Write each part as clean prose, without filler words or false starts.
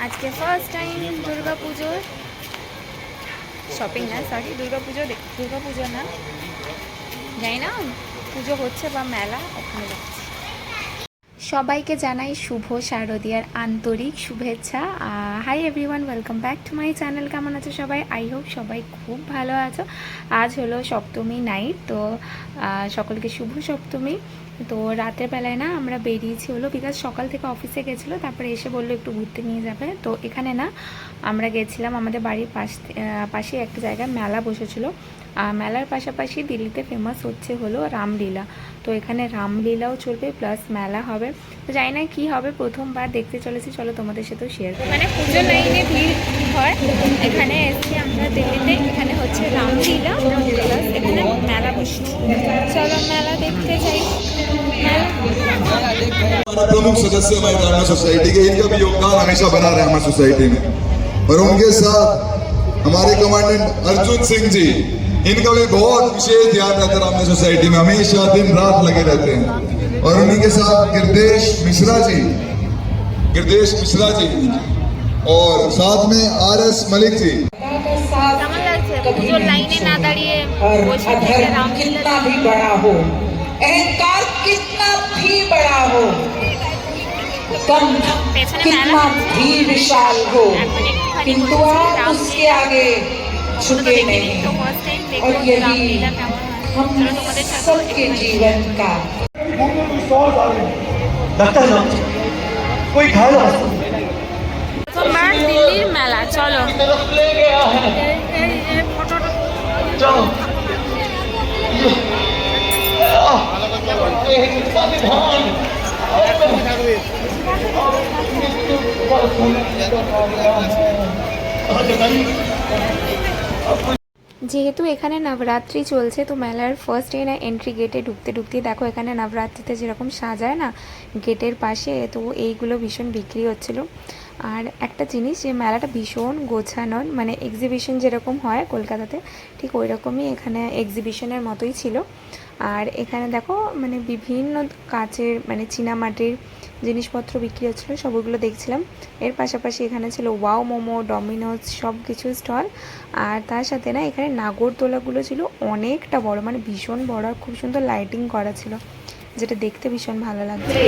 আজকে first time Durga পুজোর shopping না, সরি দুর্গা পুজো না, জানি না পুজো হচ্ছে বা মেলা, ওখানে যাচ্ছি। সবাইকে জানাই শুভ শারদীয়ার আন্তরিক শুভেচ্ছা। Hi everyone, welcome back to my channel. কেমন আছো সবাই? আই হোপ সবাই খুব ভালো আছো। আজ হলো সপ্তমী নাইট, তো সকলকে শুভ সপ্তমী। তো রাতের বেলায় না আমরা বেরিয়েছি হলো বিকজ সকাল থেকে অফিসে গেছিলো, তারপরে এসে বললো একটু ঘুরতে নিয়ে যাবে। তো এখানে না আমরা গেছিলাম, আমাদের বাড়ির পাশে একটা জায়গায় মেলা বসেছিলো। মেলার পাশাপাশি দিল্লিতে ফেমাস হচ্ছে হলো রামলীলা, তো এখানে রামলীলাও চলবে প্লাস মেলা হবে। তো জানি না কী হবে, প্রথমবার দেখতে চলেছি, চলো তোমাদের সাথেও শেয়ার করি। মানে পুজোর লাইনে ভিড় হয়, এখানে এসছি আমরা দিল্লিতে। এখানে হচ্ছে রামলীলা প্লাস এখানে মেলা বসছে, চলো মেলা দেখতে যাই। प्रमुख सदस्य हमारी धारणा सोसाइटी के, इनका भी योगदान हमेशा बना रहे हमारी सोसाइटी में। और उनके साथ हमारे कमांडेंट अर्जुन सिंह जी, इनका भी बहुत विशेष ध्यान रहता है हमने सोसाइटी में, हमेशा दिन रात लगे रहते हैं। और उन्हीं के साथ गिरदेश मिश्रा जी और साथ में RS मलिक जी। कितना भी बड़ा हो, अहंकार कितना भी बड़ा हो, कम कितना भी विशाल हो, किंतु आप उसके आगे झुके नहीं। और यही हम सबके जीवन का लगता है ना कोई घायल दिल्लीर मेला, चलो ले गया है। चलो যেহেতু এখানে নবরাত্রি চলছে, তো মেলার ফার্স্ট ডে না এন্ট্রি গেটে ঢুকতে দেখো এখানে নবরাত্রিতে যেরকম সাজায় না গেটের পাশে, তো এইগুলো ভীষণ বিক্রি হচ্ছিল। আর একটা জিনিস, যে মেলাটা ভীষণ গোছানো, মানে এক্সিবিশন যেরকম হয় কলকাতাতে ঠিক ওই রকমই এখানে এক্সিবিশনের মতোই ছিল। আর এখানে দেখো মানে বিভিন্ন কাচের মানে চীনামাটির জিনিসপত্র বিক্রি হচ্ছিলো, সবগুলো দেখছিলাম। এর পাশাপাশি এখানে ছিল ওয়াও মোমো, ডমিনোজ সব কিছু স্টল। আর তার সাথে না এখানে নাগরদোলাগুলো ছিল অনেকটা বড়, মানে ভীষণ বড়, আর খুব সুন্দর লাইটিং করা ছিল, যেটা দেখতে ভীষণ ভালো লাগছে।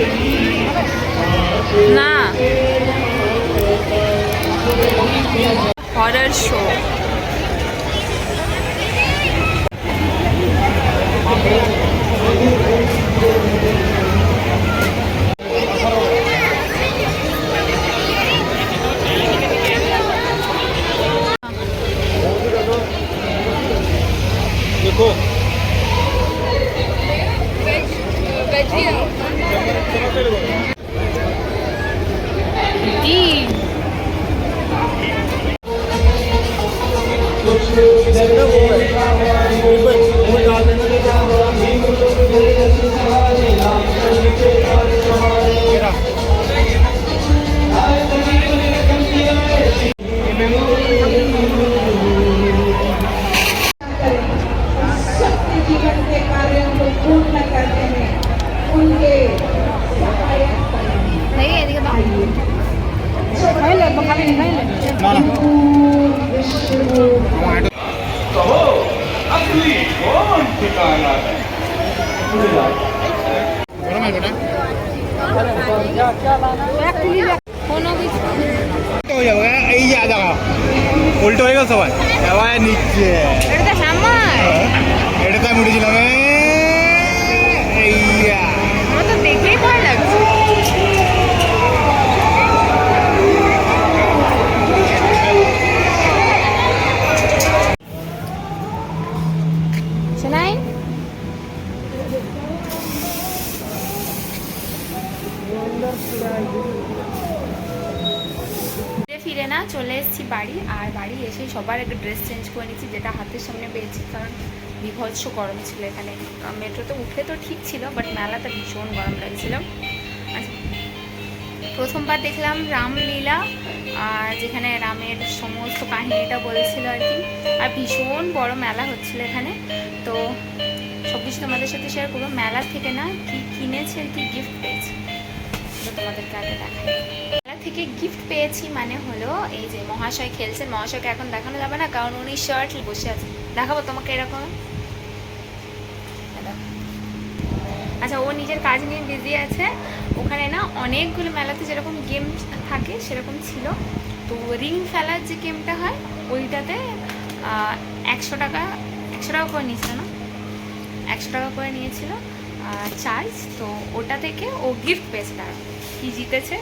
না হরর শো, देखो जीवन के कार्यों को पूर्ण करने में उनके सहायक कहो असली कौन ठिकाना है। हो जाएगा এই যা জায়গা উল্টো হয়ে গেল সবাই সবাই নিচ্ছে এটা তাই মুড়েছিলাম আমার তো দেখেই ভয় লাগছে। শোনাই ফিরে না চলে এসেছি বাড়ি, আর বাড়ি এসে সবার একটা ড্রেস চেঞ্জ করে নিচ্ছি, যেটা হাতের সামনে পেয়েছি, কারণ বিভৎস গরম ছিল এখানে। মেট্রোতে উঠে তো ঠিক ছিল, বাট মেলাতে ভীষণ গরম লাগছিল। আচ্ছা, প্রথমবার দেখলাম রামলীলা, যেখানে রামের সমস্ত কাহিনীটা বলছিল আর কি, আর ভীষণ বড় মেলা হচ্ছিল এখানে। তো সব কিছু তোমাদের সাথে শেয়ার করবো। মেলা থেকে না কি কিনেছে আর কি গিফট পেয়েছে, তো তোমাদেরকে আগে দেখাই। মেলা থেকে গিফট পেয়েছি মানে হলো এই যে মহাশয় খেলছেন। মহাশয়কে এখন দেখানো যাবে না কারণ উনি শার্ট বসে আছে। দেখাবো তোমাকে এরকম। আচ্ছা, ও নিজের কাজ নিয়ে বিজি আছে। ওখানে না অনেকগুলো মেলাতে যেরকম গেম থাকে সেরকম ছিল। তো রিং ফেলার যে গেমটা হয় ওইটাতে 100 টাকা করে নিয়েছিল না, 100 টাকা করে নিয়েছিল চার্জ। তো ওটা থেকে ও গিফট পেয়েছে। তারা কি জিতেছে,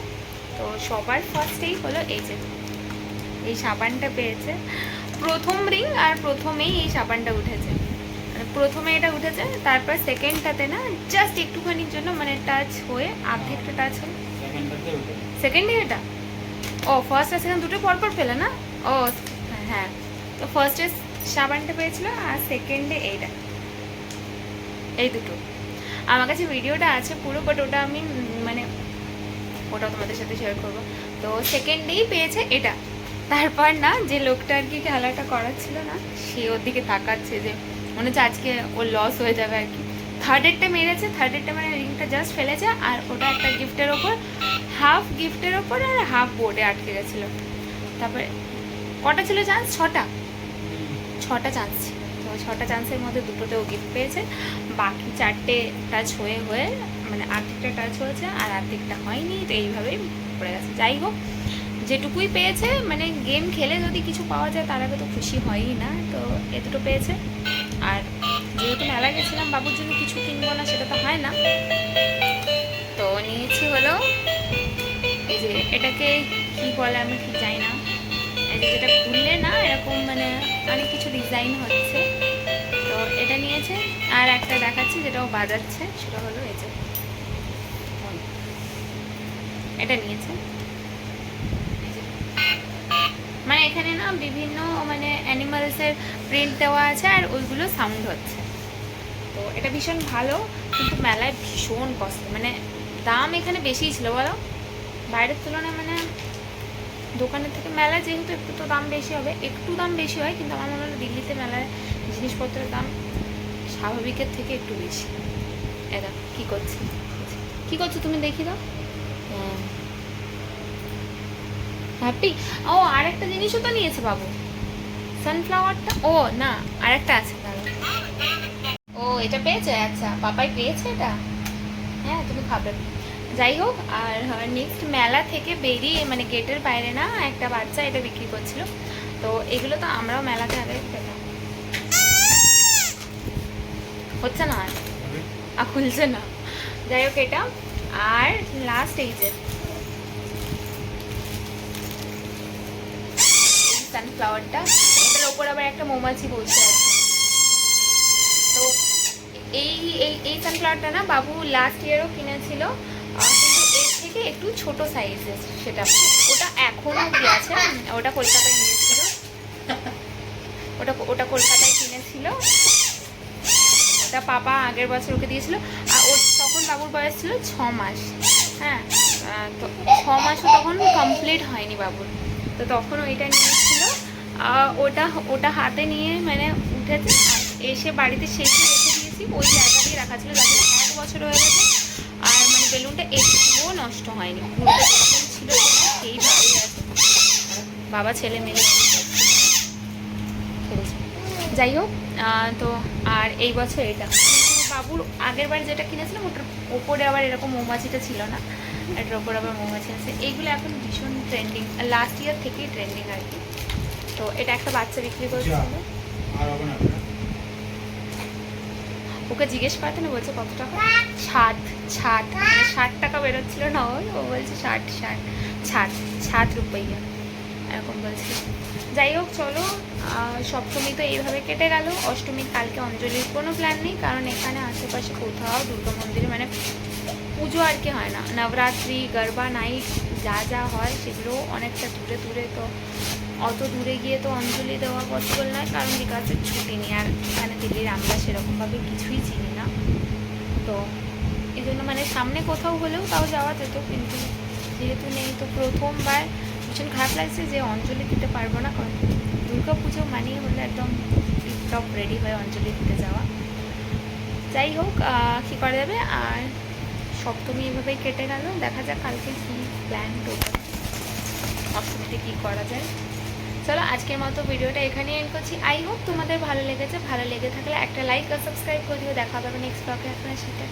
তো সবার ফার্স্টেই হলো এই যে এই সাবানটা পেয়েছে। প্রথম রিং আর প্রথমেই এই সাবানটা উঠেছে, মানে প্রথমে এটা উঠেছে। তারপর সেকেন্ডটাতে না জাস্ট একটুখানির জন্য মানে টাচ হয়ে আর্ধেকটা টাচ হয়ে সেকেন্ডে এটা, ও ফার্স্ট আর সেকেন্ড দুটো পরপর পেলে না। ও হ্যাঁ, তো ফার্স্টে সাবানটা পেয়েছিল আর সেকেন্ডে এইটা, এই দুটো। আমার কাছে ভিডিওটা আছে পুরো, বাট ওটা আমি মানে ওটাও তোমাদের সাথে শেয়ার করবো। তো সেকেন্ডেই পেয়েছে এটা। তারপর না যে লোকটা আর কি খেলাটা করাচ্ছিল না, সে ওর দিকে তাকাচ্ছে যে মনে হচ্ছে আজকে ওর লস হয়ে যাবে আর কি। থার্ডেরটা মেরেছে, থার্ডেরটা মানে রিংটা জাস্ট ফেলেছে আর ওটা একটা গিফটের ওপর, হাফ গিফটের ওপর আর হাফ বোর্ডে আটকে গেছিলো। তারপরে কটা ছিল চান্স? 6টা চান্স ছিল। তো 6টা চান্সের মধ্যে দুটোতেও গিফট পেয়েছে, বাকি 4টে টাচ হয়ে মানে আর্ধেকটা টাচ হয়েছে আর আর্ধেকটা হয়নি। তো এইভাবেই পড়ে গেছে। যাই হোক, যেটুকুই পেয়েছে মানে গেম খেলে যদি কিছু পাওয়া যায় তার আগে তো খুশি হয়ই না। তো এ দুটো পেয়েছে। আর যেহেতু মেলা গেছিলাম বাবুর জন্য কিছু কিনবো না সেটা তো হয় না, তো নিয়েছি হলো এই যে এটাকে কি বলে আমি ঠিক জানি না, এই যে যেটা খুললে না এরকম মানে অনেক কিছু ডিজাইন হচ্ছে, তো এটা নিয়েছে। আর একটা দেখাচ্ছি যেটাও বাজাচ্ছে, সেটা হলো এই যে এটা নিয়েছে। মানে এখানে না বিভিন্ন মানে অ্যানিমালসের প্রিন্ট দেওয়া আছে আর ওইগুলো সাউন্ড হচ্ছে। তো এটা ভীষণ ভালো, কিন্তু মেলায় ভীষণ কস্টলি, মানে দাম এখানে বেশিই ছিল বলো বাইরের তুলনায়। মানে দোকানের থেকে মেলা যেহেতু একটু তো দাম বেশি হবে, একটু দাম বেশি হয়, কিন্তু আমার মনে হলো দিল্লিতে মেলায় জিনিসপত্রের দাম স্বাভাবিকের থেকে একটু বেশি। এটা কি করছো তুমি দেখি দাও। হ্যাপি। ও আরেকটা জিনিসও তো নিয়েছে বাবু, সানফ্লাওয়ারটা। ও না, আরেকটা আছে দাঁড়া। ও এটা পেয়েছে, আচ্ছা পাপাই পেয়েছে এটা। হ্যাঁ তুমি খাবে। যাই হোক, আর নেক্সট মেলা থেকে বেরিয়ে মানে গেটের বাইরে না একটা বাচ্চা এটা বিক্রি করছিল। তো এগুলো তো আমরাও মেলাতে আগে পেতাম। হচ্ছে না আর খুলছে না। যাই হোক এটা। আর লাস্ট এই যে সানফ্লাওয়ারটা, এটার ওপর আবার একটা মৌমাছি বসে আছে। তো এই সানফ্লাওয়ারটা না বাবু লাস্ট ইয়ারও কিনেছিল, কিন্তু এর থেকে একটু ছোট সাইজের সেটা। ওটা এখনও কি আছে, ওটা কলকাতায় নিয়েছিল, ওটা কলকাতায় কিনেছিল। ওটা পাপা আগের বছর ওকে দিয়েছিল। আর ওর তখন বাবুর বয়স ছিল 6 মাস। হ্যাঁ, তো 6 মাসও তখন কমপ্লিট হয়নি বাবুর। তো তখন ওইটা নিয়েছিল। ওটা হাতে নিয়ে মানে উঠেছে, এসে বাড়িতে শেষে রেখে দিয়েছি। ওই জায়গাতেই রাখা ছিল, যাতে 1 বছর হয়ে গেছে আর মানে বেলুনটা একটুও নষ্ট হয়নি। পুরোটা যখন ছিল সেইভাবেই আছে। বাবা ছেলে মিলে খেলছে। যাই হোক, তো আর এই বছর এটা বাবুর আগের বার যেটা কিনেছিলাম ওটার ওপরে আবার এরকম মৌমাছিটা ছিল না, এটার ওপর আবার মৌমাছি আছে। এইগুলো এখন ভীষণ ট্রেন্ডিং, লাস্ট ইয়ার থেকেই ট্রেন্ডিং আর কি। তো এটা একটা বাচ্চা বিক্রি করছিল, ওকে জিজ্ঞেস করতে না, বলছে কত টাকা, 60 মানে 60 টাকা বেরোচ্ছিল না, ও বলছে 60 রুপইয়া এরকম বলছে। যাই হোক চলো, সপ্তমী তো এইভাবে কেটে গেল। অষ্টমীর কালকে অঞ্জলির কোনো প্ল্যান নেই, কারণ এখানে আশেপাশে কোথাও দুর্গা মন্দিরে মানে পুজো আর কি হয় না। নবরাত্রি, গরবা নাইট যা হয় সেগুলো অনেকটা দূরে। তো অত দূরে গিয়ে তো অঞ্জলি দেওয়া পসিবল নয়, কারণ বিকাশের ছুটি নেই। আর এখানে দিল্লির আমরা সেরকমভাবে কিছুই চিনি না, তো এই জন্য মানে সামনে কোথাও হলেও তাও যাওয়া যেত, কিন্তু যেহেতু নেই তো প্রথমবার ভীষণ খারাপ লাগছে যে অঞ্জলি দিতে পারবো না। কারণ দুর্গা পুজো মানিয়ে হলে একদম টিপটপ রেডি হয়ে অঞ্জলি দিতে যাওয়া। যাই হোক, কী করা যাবে। আর সপ্তমী এভাবেই কেটে গেল, দেখা যাক কালকে কী প্ল্যান টোটাল। অসুবিধে কী করা যায়। চলো আজকের মতো ভিডিওটা এখানেই এন্ড করছি। আই হোপ তোমাদের ভালো লেগেছে। ভালো লেগে থাকলে একটা লাইক আর সাবস্ক্রাইব করে দিও। দেখা হবে নেক্সট ব্লগে আপনার সাথে।